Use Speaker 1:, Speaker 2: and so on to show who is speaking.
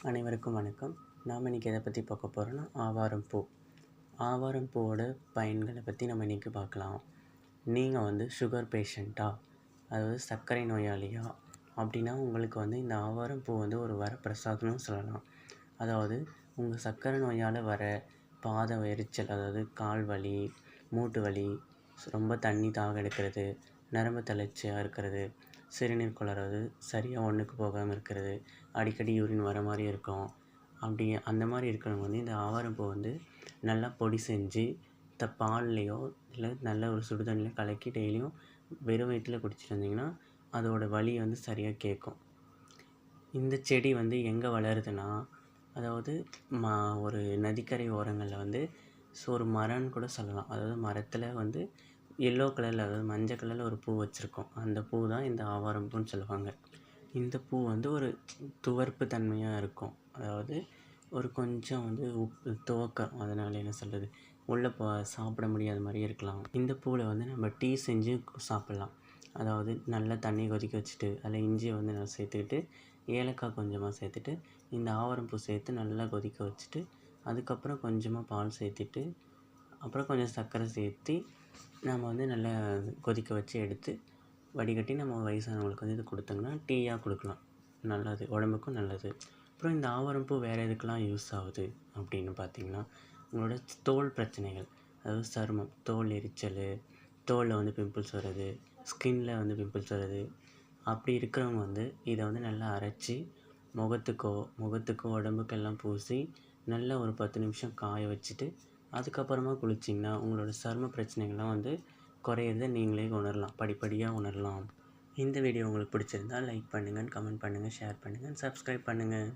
Speaker 1: அனைவருக்கும் வணக்கம். நாம் இன்றைக்கி எதை பற்றி பார்க்க போகிறோன்னா ஆவாரம் பூ. ஆவாரம் பூவோட பயன்களை பற்றி நம்ம இன்றைக்கி பார்க்கலாம். நீங்கள் வந்து சுகர் பேஷண்ட்டா, அதாவது சர்க்கரை நோயாளியா அப்படின்னா உங்களுக்கு வந்து இந்த ஆவாரம் பூ வந்து ஒரு வரப்பிரசாதம்னு சொல்லலாம். அதாவது உங்கள் சர்க்கரை நோயால் வர பாத எரிச்சல், அதாவது கால் வலி, மூட்டு வலி, ரொம்ப தண்ணி தாக எடுக்கிறது, நரம்பு தளர்ச்சியாக இருக்கிறது, சிறுநீர் குளறது சரியாக ஒன்றுக்கு போகாமல் இருக்கிறது, அடிக்கடி யூரின் வர மாதிரி இருக்கும். அப்படி அந்த மாதிரி இருக்கிறவங்க வந்து இந்த ஆவாரம்பூ வந்து நல்லா பொடி செஞ்சு பால்லையோ இல்லை நல்ல ஒரு சுடுதண்ணிலையோ கலக்கி டெய்லியும் வெறும் வயிற்றில் குடிச்சிட்டு வந்தீங்கன்னா அதோட வலி வந்து சரியாக கேட்கும். இந்த செடி வந்து எங்கே வளருதுன்னா, அதாவது ஒரு நதிக்கரை ஓரங்களில் வந்து ஒரு மரம்னு கூட சொல்லலாம். அதாவது மரத்தில் வந்து எல்லோ கலரில், அதாவது மஞ்சள் கலரில் ஒரு பூ வச்சுருக்கோம். அந்த பூ தான் இந்த ஆவாரம் பூன்னு சொல்லுவாங்க. இந்த பூ வந்து ஒரு துவர்ப்பு தன்மையாக இருக்கும். அதாவது ஒரு கொஞ்சம் வந்து துவக்கம், அதனால் என்ன சொல்கிறது, உள்ளே சாப்பிட முடியாத மாதிரியே இருக்கலாம். இந்த பூவில் வந்து நம்ம டீ செஞ்சு சாப்பிட்லாம். அதாவது நல்லா தண்ணி கொதிக்க வச்சுட்டு அதில் இஞ்சியை வந்து நல்லா சேர்த்துக்கிட்டு, ஏலக்காய் கொஞ்சமாக சேர்த்துட்டு, இந்த ஆவாரம் பூ சேர்த்து நல்லா கொதிக்க வச்சுட்டு, அதுக்கப்புறம் கொஞ்சமாக பால் சேர்த்துட்டு, அப்புறம் கொஞ்சம் சர்க்கரை சேர்த்து நம்ம வந்து நல்லா கொதிக்க வச்சு எடுத்து வடிகட்டி நம்ம வயசானவங்களுக்கு வந்து இது கொடுத்தோம்னா டீயாக கொடுக்கலாம். நல்லது, உடம்புக்கும் நல்லது. அப்புறம் இந்த ஆவாரம் பூ வேறு எதுக்கெலாம் யூஸ் ஆகுது அப்படின்னு பார்த்திங்கன்னா, உங்களோட தோல் பிரச்சனைகள், அதாவது சருமம், தோல் எரிச்சல், தோலில் வந்து பிம்பிள்ஸ் வர்றது, ஸ்கின்னில் வந்து பிம்பிள்ஸ் வர்றது, அப்படி இருக்கிறவங்க வந்து இதை வந்து நல்லா அரைச்சி முகத்துக்கோ உடம்புக்கெல்லாம் பூசி நல்லா ஒரு 10 நிமிஷம் காய வச்சுட்டு அதுக்கப்புறமா குளிச்சிங்கன்னா உங்களோட சரும பிரச்சனைகள்லாம் வந்து குறையிறத நீங்களே உணரலாம், படிப்படியாக உணரலாம். இந்த வீடியோ உங்களுக்கு பிடிச்சிருந்தால் லைக் பண்ணுங்கள், கமெண்ட் பண்ணுங்கள், ஷேர் பண்ணுங்கள், சப்ஸ்கிரைப் பண்ணுங்கள்.